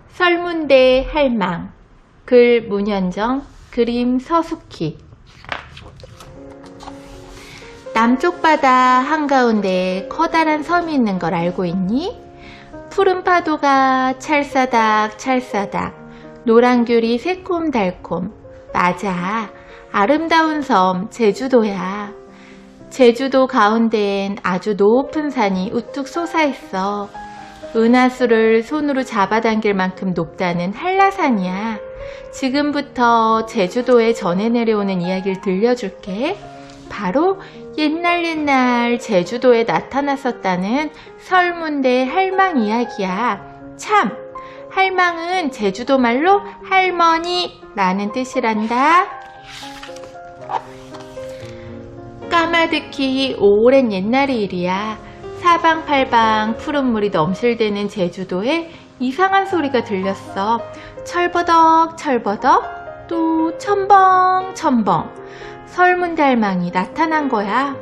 설문대 할망. 글 문현정, 그림 서숙희. 남쪽 바다 한가운데 커다란 섬이 있는 걸 알고 있니? 푸른 파도가 찰사닥 찰사닥, 노란 귤이 새콤달콤. 맞아, 아름다운 섬 제주도야. 제주도 가운데엔 아주 높은 산이 우뚝 솟아있어. 은하수를 손으로 잡아당길 만큼 높다는 한라산이야. 지금부터 제주도에 전해 내려오는 이야기를 들려줄게. 바로 옛날 제주도에 나타났었다는 설문대 할망 이야기야. 참! 할망은 제주도 말로 할머니라는 뜻이란다. 까마득히 오랜 옛날의 일이야. 사방팔방 푸른 물이 넘실대는 제주도에 이상한 소리가 들렸어. 철버덕 철버덕, 또 첨벙 첨벙. 설문대 할망이 나타난 거야.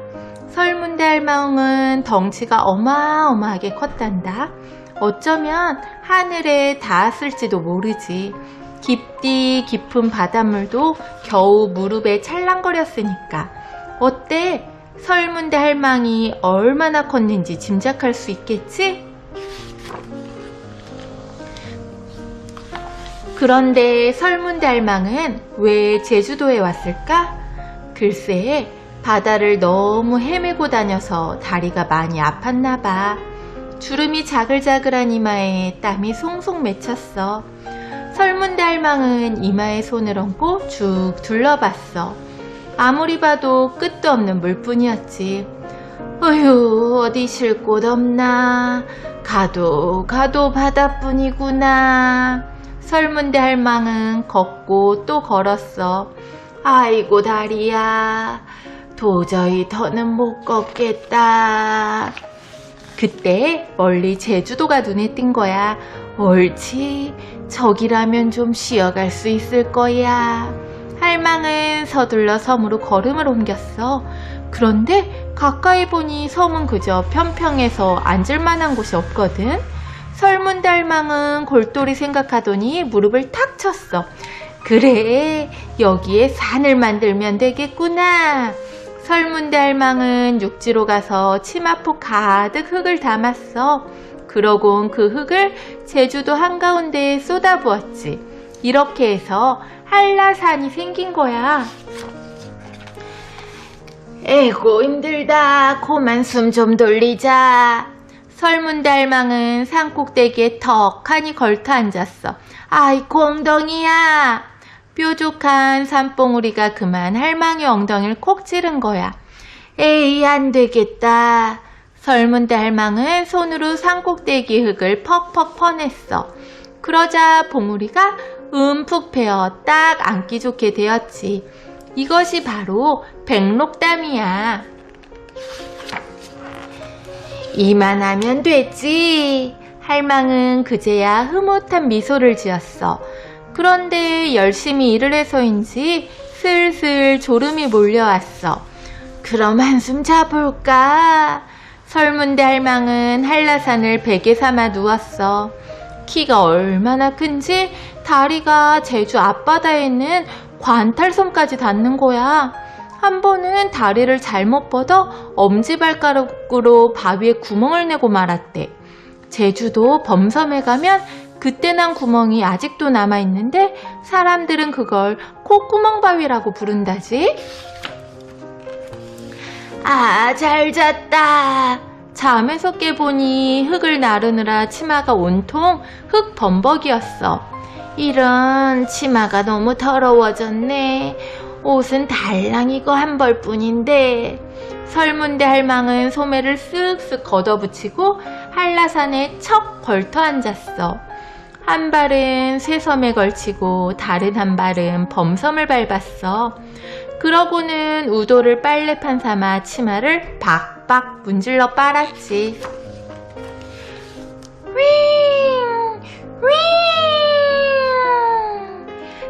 설문대 할망은 덩치가 어마어마하게 컸단다. 어쩌면 하늘에 닿았을지도 모르지. 깊디 깊은 바닷물도 겨우 무릎에 찰랑거렸으니까. 어때? 설문대 할망이 얼마나 컸는지 짐작할 수 있겠지? 그런데 설문대 할망은 왜 제주도에 왔을까? 글쎄, 바다를 너무 헤매고 다녀서 다리가 많이 아팠나 봐. 주름이 자글자글한 이마에 땀이 송송 맺혔어. 설문대 할망은 이마에 손을 얹고 쭉 둘러봤어. 아무리 봐도 끝도 없는 물뿐이었지. 어휴, 어디 쉴 곳 없나. 가도 바다뿐이구나. 설문대 할망은 걷고 또 걸었어. 아이고 다리야, 도저히 더는 못 걷겠다. 그때 멀리 제주도가 눈에 띈 거야. 옳지, 저기라면 좀 쉬어갈 수 있을 거야. 할망은 서둘러 섬으로 걸음을 옮겼어. 그런데 가까이 보니 섬은 그저 평평해서 앉을 만한 곳이 없거든. 설문대 할망은 골똘히 생각하더니 무릎을 탁 쳤어. 그래, 여기에 산을 만들면 되겠구나. 설문대 할망은 육지로 가서 치마폭 가득 흙을 담았어. 그러곤 그 흙을 제주도 한가운데에 쏟아부었지. 이렇게 해서 한라산이 생긴 거야. 에고 힘들다. 고만 숨 좀 돌리자. 설문대 할망은 산 꼭대기에 턱하니 걸터 앉았어. 아이고 엉덩이야. 뾰족한 산봉우리가 그만 할망의 엉덩이를 콕 찌른 거야. 에이, 안 되겠다. 설문대 할망은 손으로 산 꼭대기 흙을 퍽퍽 퍼냈어. 그러자 봉우리가 움푹 패어 딱 앉기 좋게 되었지. 이것이 바로 백록담이야. 이만하면 됐지. 할망은 그제야 흐뭇한 미소를 지었어. 그런데 열심히 일을 해서인지 슬슬 졸음이 몰려왔어. 그럼 한숨 자볼까? 설문대 할망은 한라산을 베개 삼아 누웠어. 키가 얼마나 큰지 다리가 제주 앞바다에 있는 관탈섬까지 닿는 거야. 한 번은 다리를 잘못 뻗어 엄지발가락으로 바위에 구멍을 내고 말았대. 제주도 범섬에 가면 그때 난 구멍이 아직도 남아있는데 사람들은 그걸 콧구멍바위라고 부른다지. 아, 잘 잤다. 잠에서 깨보니 흙을 나르느라 치마가 온통 흙 범벅이었어. 이런, 치마가 너무 더러워졌네. 옷은 달랑 이거 한 벌뿐인데. 설문대 할망은 소매를 쓱쓱 걷어붙이고 한라산에 척 걸터 앉았어. 한 발은 쇠섬에 걸치고 다른 한 발은 범섬을 밟았어. 그러고는 우도를 빨래판 삼아 치마를 박박 문질러 빨았지.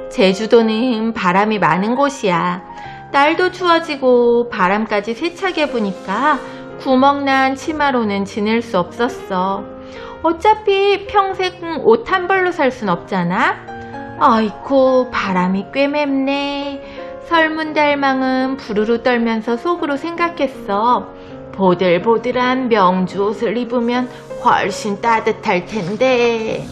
제주도는 바람이 많은 곳이야. 날도 추워지고 바람까지 세차게 부니까 구멍난 치마로는 지낼 수 없었어. 어차피 평생 옷 한 벌로 살 순 없잖아. 아이고, 바람이 꽤 맵네. 설문달망은 부르르 떨면서 속으로 생각했어. 보들보들한 명주 옷을 입으면 훨씬 따뜻할 텐데.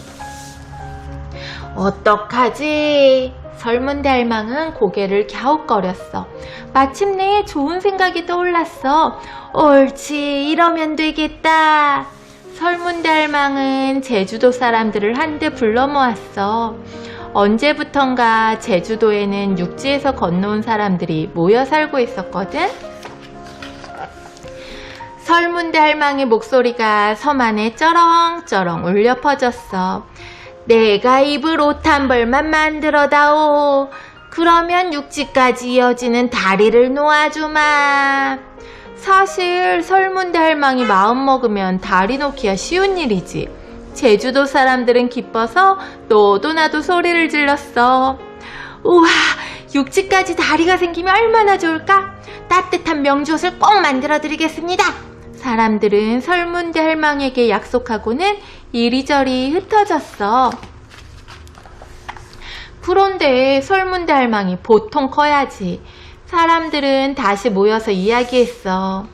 어떡하지? 설문달망은 고개를 갸웃거렸어. 마침내 좋은 생각이 떠올랐어. 옳지, 이러면 되겠다. 설문달망은 제주도 사람들을 한데 불러 모았어. 언제부턴가 제주도에는 육지에서 건너온 사람들이 모여 살고 있었거든. 설문달망의 목소리가 섬 안에 쩌렁쩌렁 울려 퍼졌어. 내가 입을 옷 한 벌만 만들어다오. 그러면 육지까지 이어지는 다리를 놓아주마. 사실 설문달망이 마음먹으면 다리 놓기가 쉬운 일이지. 제주도 사람들은 기뻐서 너도 나도 소리를 질렀어. 우와, 육지까지 다리가 생기면 얼마나 좋을까? 따뜻한 명주옷을 꼭 만들어드리겠습니다. 사람들은 설문달망에게 약속하고는 이리저리 흩어졌어. 그런데 설문달망이 보통 커야지. 사람들은 다시 모여서 이야기했어.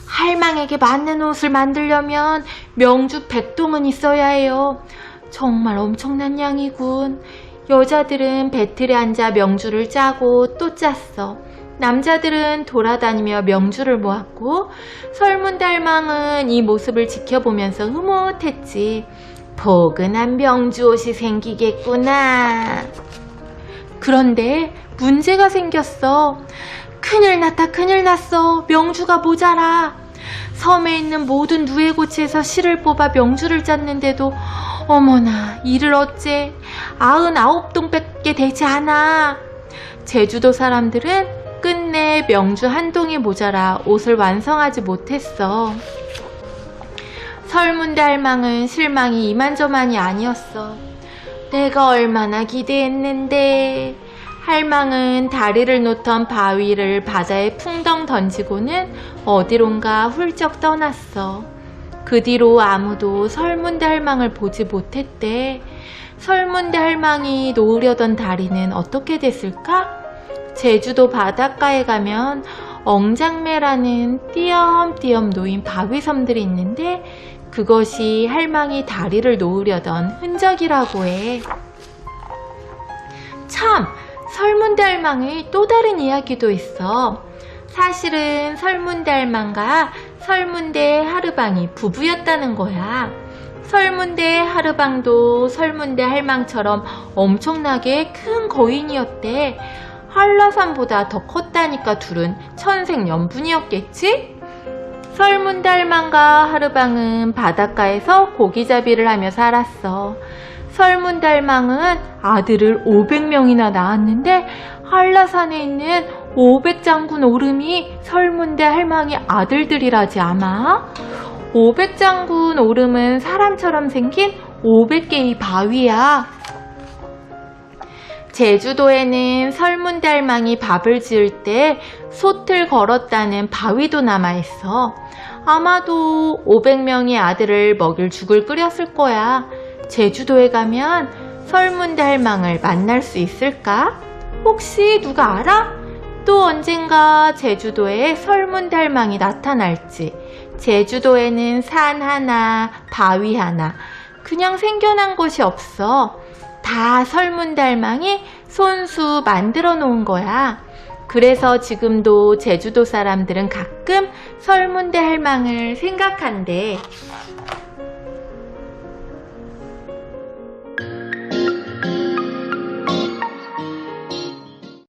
할망에게 맞는 옷을 만들려면 명주 100동은 있어야 해요. 정말 엄청난 양이군. 여자들은 배틀에 앉아 명주를 짜고 또 짰어. 남자들은 돌아다니며 명주를 모았고, 설문달망은 이 모습을 지켜보면서 흐뭇했지. 포근한 명주 옷이 생기겠구나. 그런데 문제가 생겼어. 큰일 났다, 큰일 났어. 명주가 모자라. 섬에 있는 모든 누에고치에서 실을 뽑아 명주를 짰는데도 어머나, 이를 어째. 99동밖에 되지 않아. 제주도 사람들은 끝내 명주 한 동이 모자라 옷을 완성하지 못했어. 설문달망은 실망이 이만저만이 아니었어. 내가 얼마나 기대했는데. 할망은 다리를 놓던 바위를 바다에 풍덩 던지고는 어디론가 훌쩍 떠났어. 그 뒤로 아무도 설문달망을 보지 못했대. 설문달망이 놓으려던 다리는 어떻게 됐을까? 제주도 바닷가에 가면 엉장매라는 띄엄띄엄 놓인 바위섬들이 있는데, 그것이 할망이 다리를 놓으려던 흔적이라고 해. 참, 설문달망의 또 다른 이야기도 있어. 사실은 설문달망과 설문대 하르방이 부부였다는 거야. 설문대 하르방도 설문대 할망처럼 엄청나게 큰 거인이었대. 한라산보다 더 컸다니까 둘은 천생연분이었겠지? 설문달망과 하르방은 바닷가에서 고기잡이를 하며 살았어. 설문달망은 아들을 500명이나 낳았는데, 한라산에 있는 500장군 오름이 설문대 할망의 아들들이라지 아마? 500장군 오름은 사람처럼 생긴 500개의 바위야. 제주도에는 설문달망이 밥을 지을 때 솥을 걸었다는 바위도 남아있어. 아마도 500명의 아들을 먹일 죽을 끓였을 거야. 제주도에 가면 설문달망을 만날 수 있을까? 혹시 누가 알아? 또 언젠가 제주도에 설문달망이 나타날지. 제주도에는 산 하나, 바위 하나, 그냥 생겨난 곳이 없어. 다 설문달망이 손수 만들어 놓은 거야. 그래서 지금도 제주도 사람들은 가끔 설문대 할망을 생각한대.